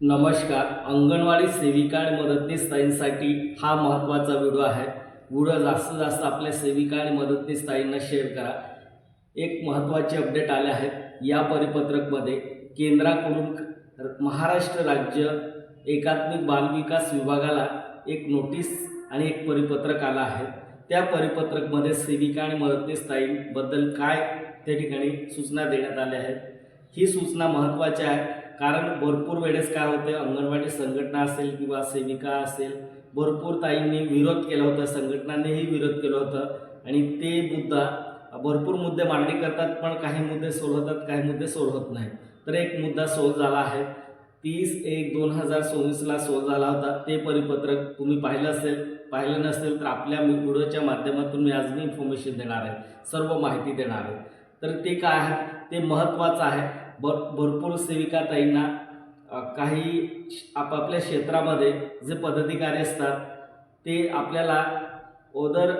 नमस्कार. अंगणवाडी सेविका आणि मदतनीस ताईंसाठी हा महत्त्वाचा व्हिडिओ आहे. व्हिडिओ जास्तीत जास्त आपल्या सेविका आणि मदतनीस ताईंना शेअर करा. एक महत्त्वाचे अपडेट आले आहेत. या परिपत्रकमध्ये केंद्राकडून महाराष्ट्र राज्य एकात्मिक बालविकास विभागाला एक नोटीस आणि एक परिपत्रक आलं आहे. त्या परिपत्रकमध्ये सेविका आणि मदतनीस ताईंबद्दल काय त्या ठिकाणी सूचना देण्यात आल्या आहेत. ही सूचना महत्त्वाची आहे, कारण भरपूर वेळेस काय होते, अंगणवाडी संघटना असेल किंवा सेविका असेल, भरपूर ताईंनी विरोध केला होता, संघटनांनीही विरोध केला होता आणि ते मुद्दा भरपूर मुद्दे मांडणी करतात, पण काही मुद्दे सोल्व होतात, काही मुद्दे सोल्व होत नाही. तर एक मुद्दा सोल्व झाला आहे. 30/1/2024ला सोल्व झाला होता. ते परिपत्रक तुम्ही पाहिलं नसेल तर आपल्या व्हिडिओच्या माध्यमातून मी आज इन्फॉर्मेशन देणार आहे, सर्व माहिती देणार आहे. तर ते काय आहे, ते महत्त्वाचं आहे. भरपूर सेविका ताईंना काही आपापल्या क्षेत्रामध्ये जे पदाधिकारी असतात ते आपल्याला ओदर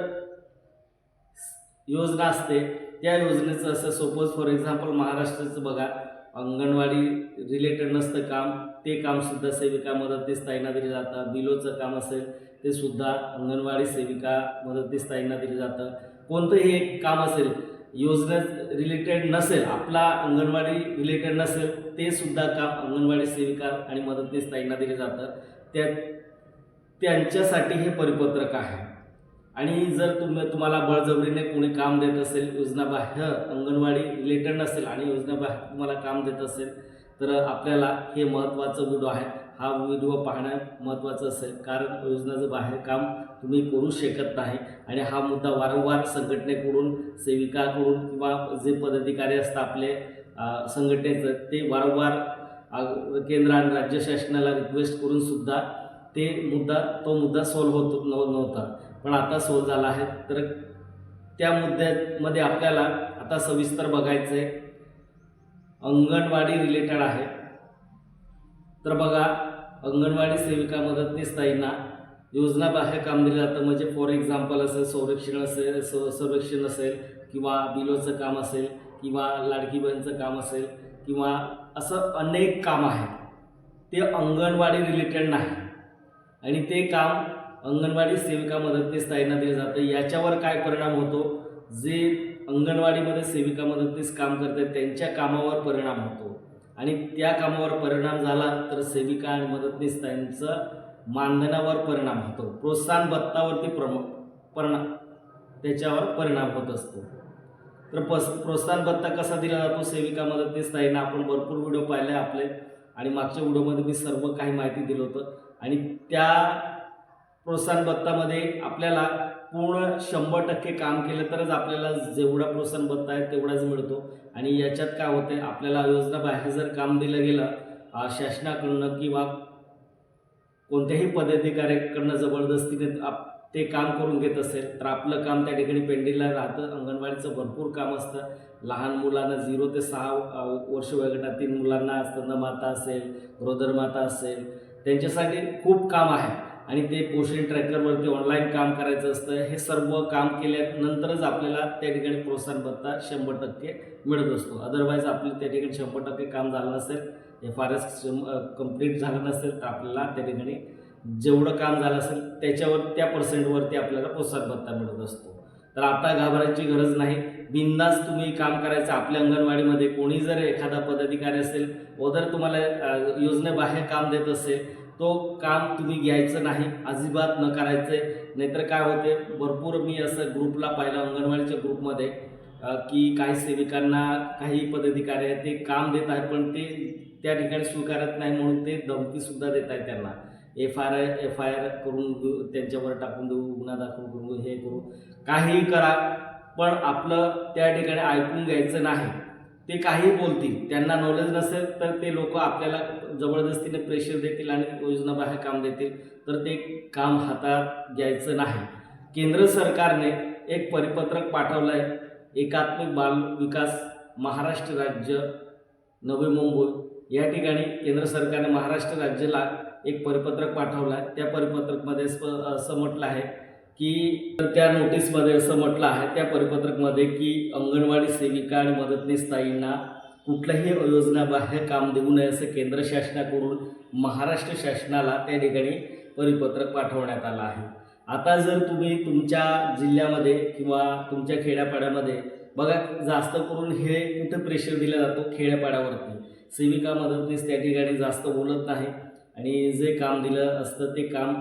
योजना असते, त्या योजनेचं असं सपोज फॉर एक्झाम्पल महाराष्ट्राचं बघा, अंगणवाडी रिलेटेड नसतं काम, ते कामसुद्धा सेविका मदतनीस ताईंना दिलं जातं. बिलोचं काम असेल ते सुद्धा अंगणवाडी सेविका मदतनीस ताईंना दिलं जातं. कोणतंही एक काम असेल योजने रिलेटेड नसेल, आपला अंगणवाडी रिलेटेड नसेल, ते सुद्धा काम अंगणवाडी सेविका आणि मदतनीस ताईंना दिले जातं. त्यांच्यासाठी हे परिपत्रक आहे. आणि जर तुम्हाला बळजबरीने कोणी काम देत असेल, योजनाबाह्य अंगणवाडी रिलेटेड नसेल आणि योजनाबाह्य तुम्हाला काम देत असेल, तर आपल्याला हे महत्त्वाचं व्हिडिओ आहे. हा व्हिडिओ पाहणं महत्त्वाचं असेल, कारण योजनाचं बाहेर काम तुम्ही करू शकत नाही. आणि हा मुद्दा वारंवार संघटनेकडून, सेविकाकडून किंवा जे पदाधिकारी असतात आपले संघटनेचं, ते वारंवार केंद्र आणि राज्य शासनाला रिक्वेस्ट करून सुद्धा तो मुद्दा सोल्व होत नव्हता, पण आता सोल्व झाला आहे. तर त्या मुद्द्यामध्ये आपल्याला आता सविस्तर बघायचं आहे. अंगणवाडी रिलेटेड आहे. तर बघा, अंगणवाडी सेविका मदतनीस ताईंना योजनाबाह्य काम दिलं जातं. म्हणजे फॉर एक्झाम्पल असेल, संरक्षण असेल किंवा बिलोचं काम असेल किंवा लाडकी बहीणचं काम असेल किंवा असं अनेक काम आहेत, ते अंगणवाडी रिलेटेड नाही आणि ते काम अंगणवाडी सेविका मदतनीस ताईंना दिलं जातं. याच्यावर काय परिणाम होतो, जे अंगणवाडीमध्ये सेविका मदतनीस काम करतात त्यांच्या कामावर परिणाम होतो आणि त्या कामावर परिणाम झाला तर सेविका आणि मदतनीस ताईंचं मानधनावर परिणाम होतो, प्रोत्साहन भत्तावरती त्याच्यावर परिणाम होत असतो. तर प्रोत्साहन भत्ता कसा दिला जातो सेविका मदतनीस ताईंना, आपण भरपूर व्हिडिओ पाहिले आपले, आणि मागच्या व्हिडिओमध्ये मी सर्व काही माहिती दिलं होतं. आणि त्या प्रोत्साहन भत्तामध्ये आपल्याला पूर्ण 100% काम केलं तरच आपल्याला जेवढा प्रोत्साहन भत्ता आहे तेवढाच मिळतो. आणि याच्यात काय होते, आपल्याला योजनाबाह्य जर काम दिलं गेलं शासनाकडून किंवा कोणत्याही पदाधिकाऱ्याकडनं जबरदस्तीने ते काम करून घेत असेल, तर आपलं काम त्या ठिकाणी पेंडिंगला राहतं. अंगणवाडीचं भरपूर काम असतं. लहान मुलांना 0 ते 6 वर्ष वयोगटातील मुलांना स्तनमाता असेल, गरोदर माता असेल, त्यांच्यासाठी खूप काम आहे. आणि ते पोषण ट्रॅकरवरती ऑनलाईन काम करायचं असतं. हे सर्व काम केल्यानंतरच आपल्याला त्या ठिकाणी प्रोत्साहन भत्ता 100% मिळत असतो. अदरवाईज आपलं त्या ठिकाणी 100% काम झालं नसेल, FRS कंप्लीट झालं नसेल, तर आपल्याला त्या ठिकाणी जेवढं काम झालं असेल त्याच्यावर, त्या पर्सेंटवरती आपल्याला प्रोत्साहन भत्ता मिळत असतो. तर आता घाबरायची गरज नाही. बिनधास्त तुम्ही काम करायचं. आपल्या अंगणवाडीमध्ये कोणी जर एखादा पदाधिकारी असेल व जर तुम्हाला योजनेबाह्य काम देत असेल, तो काम तुम्ही घ्यायचं नाही, अजिबात न करायचं. नाहीतर काय होते, भरपूर मी असं ग्रुपला पाहिलं, अंगणवाडीच्या ग्रुपमध्ये, की काही सेविकांना काही पदाधिकारी आहेत ते काम देत आहेत, पण ते त्या ठिकाणी स्वीकारत नाही, म्हणून ते धमकीसुद्धा देत आहेत त्यांना. FIR करून त्यांच्यावर टाकून देऊ, गुन्हा दाखल करू, हे करू, काहीही करा, पण आपलं त्या ठिकाणी ऐकून घ्यायचं नाही. ते काही बोलतील, त्यांना नॉलेज नसेल तर ते लोक आपल्याला जबरदस्तीने प्रेशर देतील आणि योजनाबाह्य काम देतील, तर ते काम हातात घ्यायचं नाही. केंद्र सरकारने एक परिपत्रक पाठवलं आहे. एकात्मिक बाल विकास महाराष्ट्र राज्य नवी मुंबई या ठिकाणी केंद्र सरकारने महाराष्ट्र राज्याला एक परिपत्रक पाठवलं आहे. त्या परिपत्रकमध्ये असं म्हटलं आहे की, त्या नोटीसमध्ये असं म्हटलं आहे त्या परिपत्रकमध्ये की अंगणवाडी सेविका आणि मदतनीस ताईंना कुठलंही योजनाबाह्य काम देऊ नये असं केंद्र शासनाकडून महाराष्ट्र शासनाला त्या ठिकाणी परिपत्रक पाठवण्यात आलं आहे. आता जर तुम्ही तुमच्या जिल्ह्यामध्ये किंवा तुमच्या खेड्यापाड्यामध्ये बघा, जास्त करून हे कुठं प्रेशर दिला जातो, खेड्यापाड्यावरती. सेविका मदतनीस त्या ठिकाणी जास्त बोलत नाही आणि जे काम दिलं असतं ते काम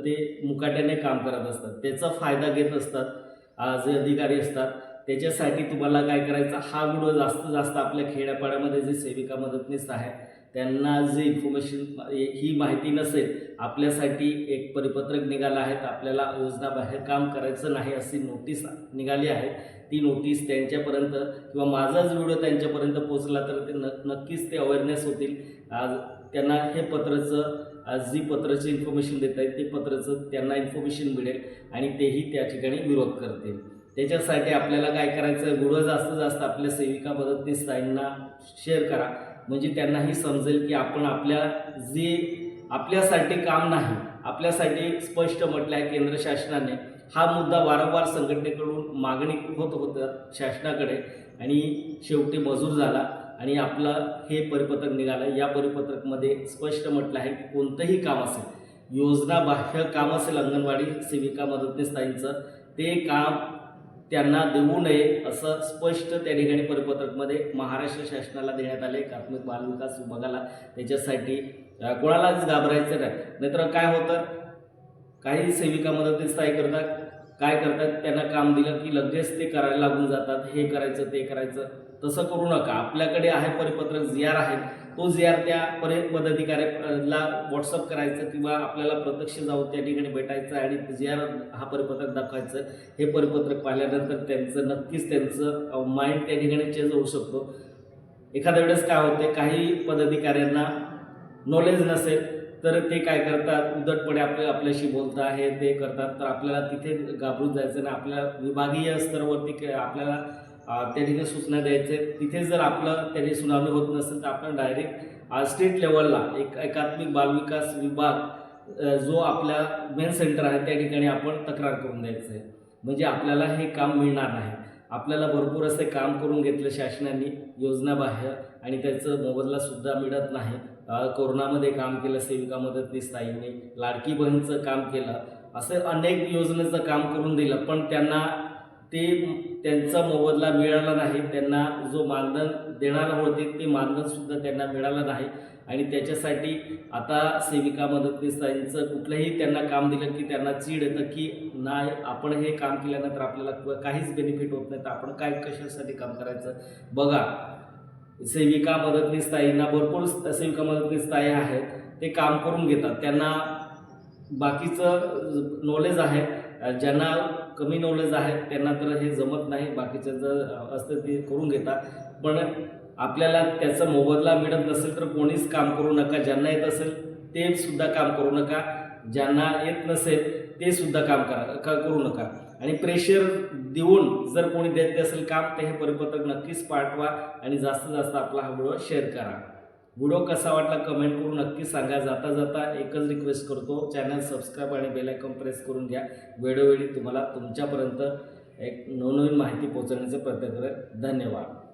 ते मुकाट्याने काम करत असतात, त्याचा फायदा घेत असतात जे अधिकारी असतात. त्याच्यासाठी तुम्हाला काय करायचं, हा व्हिडिओ जास्तीत जास्त आपल्या खेड्यापाड्यामध्ये जे सेविका मदतनीस आहे त्यांना जे इन्फॉर्मेशन ही माहिती नसेल, आपल्यासाठी एक परिपत्रक निघालं आहे, आपल्याला योजनाबाहेर काम करायचं नाही अशी नोटीस निघाली आहे. ती नोटीस त्यांच्यापर्यंत किंवा माझाच व्हिडिओ त्यांच्यापर्यंत पोहोचला तर ते नक्कीच ते अवेअरनेस होतील. आज त्यांना हे पत्राचं जी पत्राची इन्फॉर्मेशन देत आहेत ते पत्राचं त्यांना इन्फॉर्मेशन मिळेल आणि तेही त्या ठिकाणी विरोध करतील. त्याच्यासाठी आपल्याला काय करायचं, व्हिडिओ जास्तीत जास्त आपल्या सेविका मदतनीस ताईंना शेअर करा, म्हणजे त्यांनाही समजेल की आपण आपल्यासाठी काम नाही, आपल्यासाठी स्पष्ट म्हटलं आहे केंद्र शासनाने. हा मुद्दा वारंवार संघटनेकडून मागणी होत होतं शासनाकडे आणि शेवटी मंजूर झाला आणि आपलं हे परिपत्रक निघालं. या परिपत्रकमध्ये स्पष्ट म्हटलं आहे की कोणतंही काम असेल, योजनाबाह्य काम असेल अंगणवाडी सेविका मदतनीस ताईंचं, ते काम त्यांना देऊ नये असं स्पष्ट त्या ठिकाणी परिपत्रकमध्ये महाराष्ट्र शासनाला देण्यात आले, प्राथमिक बालविकास विभागाला. त्याच्यासाठी कोणालाच घाबरायचं नाही. नाहीतर काय होतं, काही सेविका मदतनीस ताई काय करतात, त्यांना काम दिलं की लगेच ते करायला लागून जातात, हे करायचं ते करायचं. तसं करू नका. आपल्याकडे आहे परिपत्रक, ZR आहे, तो ZR त्या पदाधिकाऱ्याला व्हॉट्सअप करायचं किंवा आपल्याला प्रत्यक्ष जाऊन त्या ठिकाणी भेटायचं आणि ZR हा परिपत्रक दाखवायचं. हे परिपत्रक पाहिल्यानंतर त्यांचं माइंड त्या ठिकाणी चेंज होऊ शकतो. एखाद्या वेळेस काय होते, काही पदाधिकाऱ्यांना नॉलेज नसेल तर ते काय करतात, उद्धटपणे आपल्याशी बोलता हे ते करतात. तर आपल्याला तिथे घाबरून जायचं नाही. आपल्या विभागीय स्तरावरती आपल्याला त्या ठिकाणी सूचना द्यायचे. तिथे जर आपलं त्याची सुनावणी होत नसेल तर आपण डायरेक्ट स्टेट लेवलला एकात्मिक बालविकास विभाग जो आपल्या मेन सेंटर आहे त्या ठिकाणी आपण तक्रार करून द्यायचं आहे, म्हणजे आपल्याला हे काम मिळणार नाही. आपल्याला भरपूर असे काम करून घेतलं शासनाने योजनाबाह्य आणि त्याचं मोबदलासुद्धा मिळत नाही. कोरोनामध्ये काम केलं सेविका मदतनीस ताईंनी, लाडकी बहीणचं काम केलं, असं अनेक योजनेचं काम करून दिलं, पण त्यांचा मोबदला मिळाला नाही. त्यांना जो मानधन देणारा होते ते मानधनसुद्धा त्यांना मिळालं नाही आणि त्याच्यासाठी आता सेविका मदतनीस ताईंचं कुठलंही त्यांना काम दिलं की त्यांना चीड येतं की नाही, आपण हे काम केल्यानंतर आपल्याला काहीच बेनिफिट होत नाही, तर आपण कशासाठी काम करायचं. बघा, सेविका मदतनीस ताईंना भरपूर सेविका मदतनीस ताई आहेत, ते काम करून घेतात, त्यांना बाकीचं नॉलेज आहे. ज्यांना कमी नॉलेज आहे त्यांना तर हे जमत नाही, बाकीचं जर असतं ते करून घेतात. पण आपल्याला त्याचा मोबदला मिळत नसेल तर कोणीच काम करू नका. ज्यांना येत असेल ते सुद्धा काम करू नका, ज्यांना येत नसेल ते सुद्धा काम करू नका. आणि प्रेशर देऊन जर कोणी देत असेल काम, तर हे परिपत्रक नक्कीच पाठवा आणि जास्तीत जास्त आपला हा व्हिडिओ शेअर करा. व्हिडिओ कसा वाटला कमेंट करून नक्की सांगा. जाता जाता एकच रिक्वेस्ट करतो, चॅनल सबस्क्राईब आणि बेल आयकॉन प्रेस करून घ्या. वेळोवेळी तुम्हाला तुमच्यापर्यंत एक नवनवीन माहिती पोहोचवण्याचा प्रयत्न करेल. धन्यवाद.